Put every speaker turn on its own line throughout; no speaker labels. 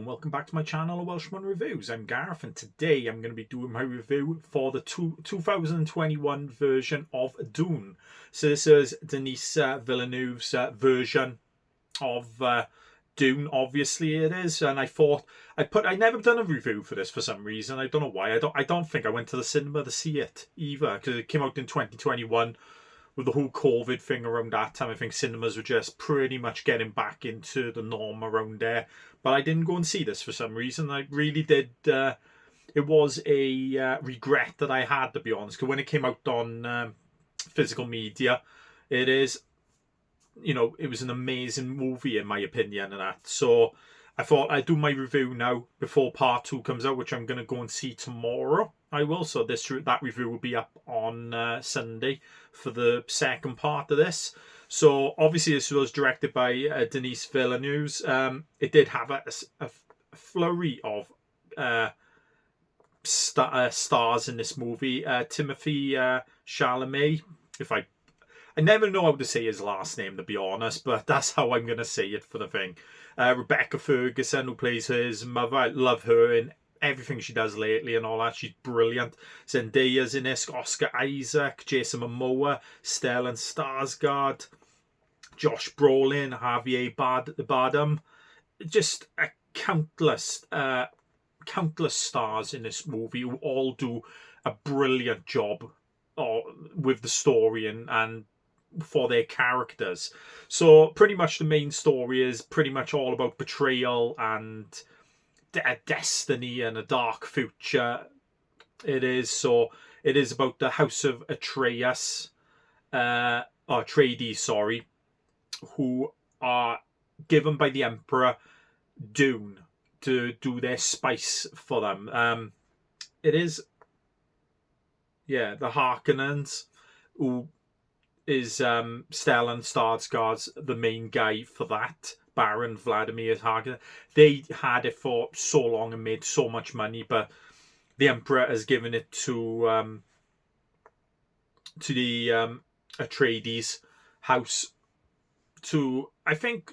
and welcome back to my channel of Welshman Reviews. I'm Gareth, and today I'm going to be doing my review for the 2021 version of Dune. So this is Denis Villeneuve's version of Dune. Obviously it is, and I thought I never done a review for this for some reason. I don't know why. I don't think I went to the cinema to see it either, because it came out in 2021. With the whole COVID thing around that time, I think cinemas were just pretty much getting back into the norm around there. But I didn't go and see this for some reason. I really did. It was a regret that I had, to be honest, because when it came out on physical media, it is, it was an amazing movie in my opinion and that. So I thought I'd do my review now before part 2 comes out, which I'm going to go and see tomorrow. I will. So that review will be up on Sunday for the second part of this. So obviously this was directed by Denis Villeneuve. It did have a flurry of stars in this movie. Timothy Chalamet. I never know how to say his last name, to be honest, but that's how I'm going to say it for the thing. Rebecca Ferguson, who plays his mother. I love her in everything she does lately and all that. She's brilliant. Zendaya's in this. Oscar Isaac, Jason Momoa, Stellan Skarsgård, Josh Brolin, Javier Bardem. Just a countless stars in this movie who all do a brilliant job with the story and for their characters. So pretty much the main story is pretty much all about betrayal and a destiny and a dark future. It is about the House of Atreides, who are given by the Emperor Dune to do their spice for them. It is, the Harkonnens, who is Stellan Skarsgård's the main guy for that. Baron Vladimir Harkonnen. They had it for so long and made so much money, but the Emperor has given it to the Atreides house. To, I think,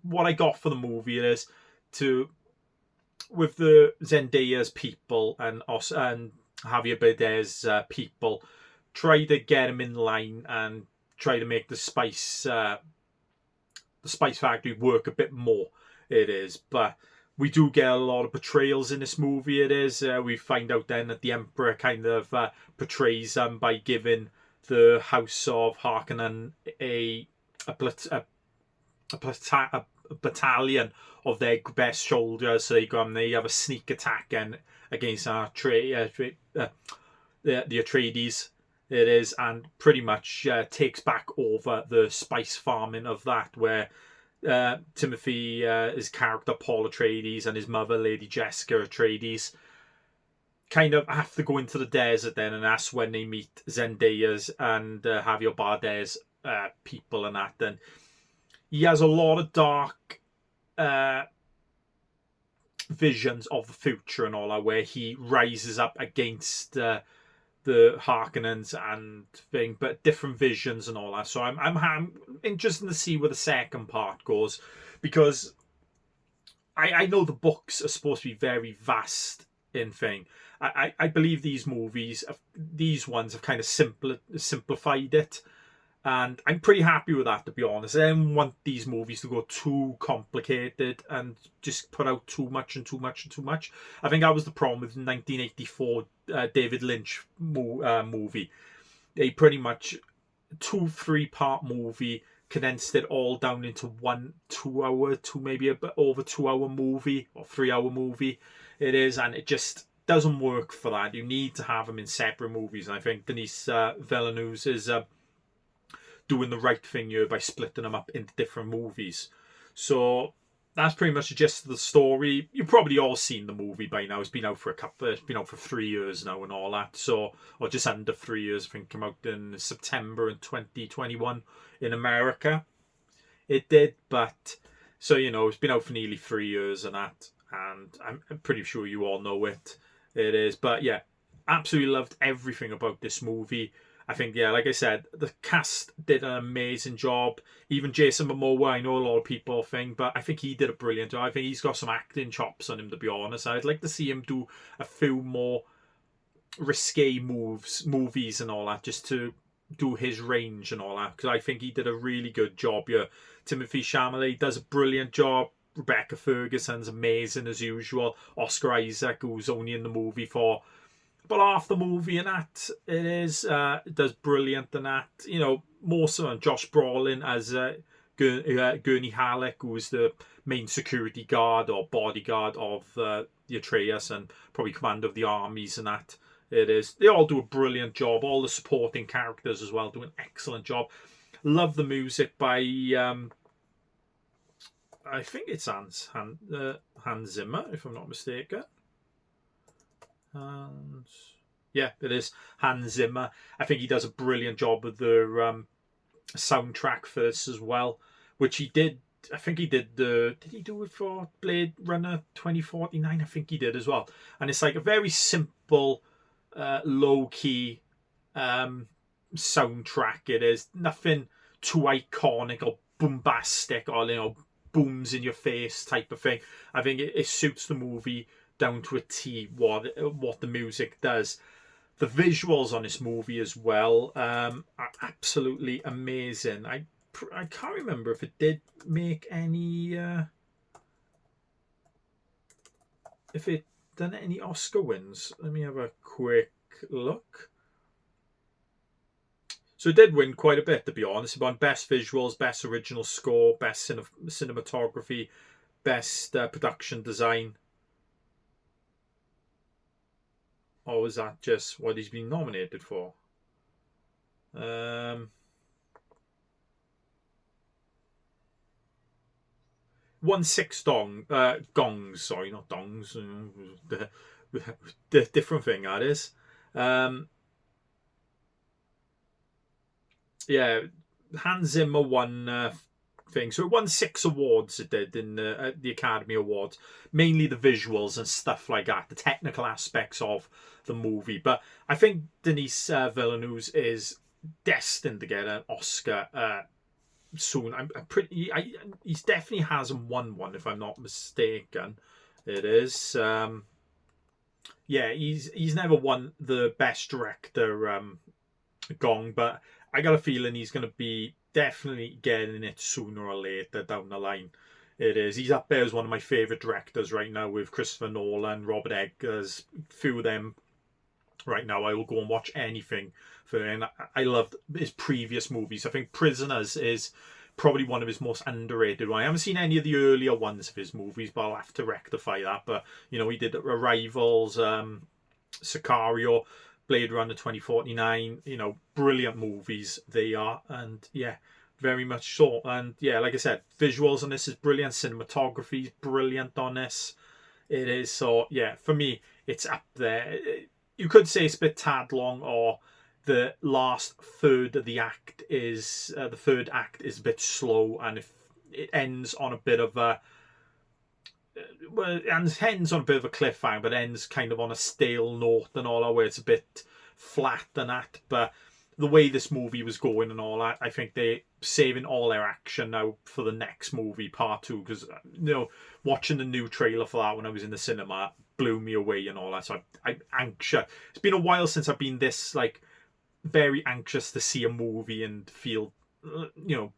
what I got for the movie is with the Zendaya's people and Javier Bardem's people, try to get him in line and try to make the spice factory work a bit more. It is, but we do get a lot of betrayals in this movie. It is. We find out then that the Emperor kind of betrays them by giving the House of Harkonnen a battalion of their best soldiers. So they have a sneak attack against the Atreides. It is, and pretty much takes back over the spice farming of that, where Timothy, his character Paul Atreides, and his mother Lady Jessica Atreides kind of have to go into the desert then, and that's when they meet Zendaya's and Javier Bardem's people and that. And he has a lot of dark visions of the future and all that, where he rises up against the Harkonnens and thing, but different visions and all that. So I'm interested to see where the second part goes, because I know the books are supposed to be very vast in thing. I believe these ones have kind of simplified it, and I'm pretty happy with that, to be honest. I don't want these movies to go too complicated and just put out too much. I think that was the problem with 1984 David Lynch movie. They pretty much 2-3 part movie, condensed it all down into 1 2 hour to maybe a bit over 2 hour movie or 3 hour movie. It is, and it just doesn't work for that. You need to have them in separate movies, and I think Denis Villeneuve is doing the right thing here by splitting them up into different movies. So that's pretty much the gist of the story. You've probably all seen the movie by now. It's been out for 3 years now and all that. So, or just under 3 years. I think it came out in September in 2021 in America. It did, but so it's been out for nearly 3 years and that. And I'm pretty sure you all know it. It is, but yeah, absolutely loved everything about this movie. I think, yeah, like I said, the cast did an amazing job. Even Jason Momoa, I know a lot of people think, but I think he did a brilliant job. I think he's got some acting chops on him, to be honest. I'd like to see him do a few more risque movies and all that, just to do his range and all that, because I think he did a really good job here. Timothy Chalamet does a brilliant job. Rebecca Ferguson's amazing as usual. Oscar Isaac, who's only in the movie for but half the movie and that it does brilliant and that, you know, more so than Josh Brolin as Gurney Halleck, who's the main security guard or bodyguard of the Atreus and probably commander of the armies and that. They all do a brilliant job. All the supporting characters as well do an excellent job. Love the music by I think it's Hans Zimmer, if I'm not mistaken. And yeah, it is Hans Zimmer. I think he does a brilliant job with the soundtrack for this as well, which he did. I think he did did he do it for Blade Runner 2049? I think he did as well. And it's like a very simple, low key soundtrack. It is nothing too iconic or bombastic or, you know, booms in your face type of thing. I think it suits the movie down to a T what the music does. The visuals on this movie as well are absolutely amazing. I can't remember if it did make any if it done any Oscar wins. Let me have a quick look. So it did win quite a bit, to be honest. It won Best Visuals, Best Original Score, Best Cinematography, Best Production Design. Or was that just what he's been nominated for? Won 6 gongs. Sorry, not dongs. The different thing that is. Yeah, Hans Zimmer won thing. So it won 6 awards. It did in the Academy Awards, mainly the visuals and stuff like that, the technical aspects of the movie. But I think Denis Villeneuve is destined to get an Oscar soon. He's definitely hasn't won one, if I'm not mistaken. It is. Yeah, he's never won the Best Director gong, but I got a feeling he's going to be definitely getting it sooner or later down the line. It is. He's up there as one of my favourite directors right now, with Christopher Nolan, Robert Eggers, a few of them right now. I will go and watch anything for him. I loved his previous movies. I think Prisoners is probably one of his most underrated ones. I haven't seen any of the earlier ones of his movies, but I'll have to rectify that. But, you know, he did Arrivals, Sicario, Blade Runner 2049, you know, brilliant movies they are. And yeah, very much so. And yeah, like I said, visuals on this is brilliant. Cinematography is brilliant on this. It is. So yeah, for me, it's up there. You could say it's a bit tad long, or the last third of the act is, the third act is a bit slow, and if it ends on a bit of a, well, it ends on a bit of a cliffhanger, but ends kind of on a stale note and all that, where it's a bit flat and that. But the way this movie was going and all that, I think they're saving all their action now for the next movie, part 2, because, you know, watching the new trailer for that when I was in the cinema blew me away and all that. So I'm anxious. It's been a while since I've been this, like, very anxious to see a movie and feel, you know,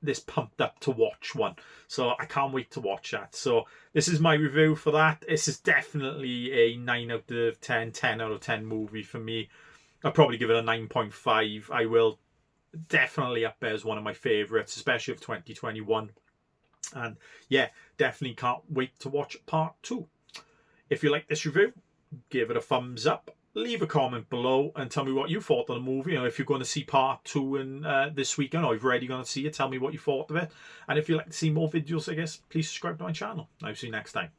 this pumped up to watch one. So I can't wait to watch that. So this is my review for that. This is definitely a 9 out of 10, 10 out of 10 movie for me. I'll probably give it a 9.5. I will definitely up there as one of my favourites, especially of 2021. And yeah, definitely can't wait to watch part 2. If you like this review, give it a thumbs up. Leave a comment below and tell me what you thought of the movie. Or if you're going to see part 2 in this weekend, or you've already going to see it, tell me what you thought of it. And if you'd like to see more videos, I guess, please subscribe to my channel. I'll see you next time.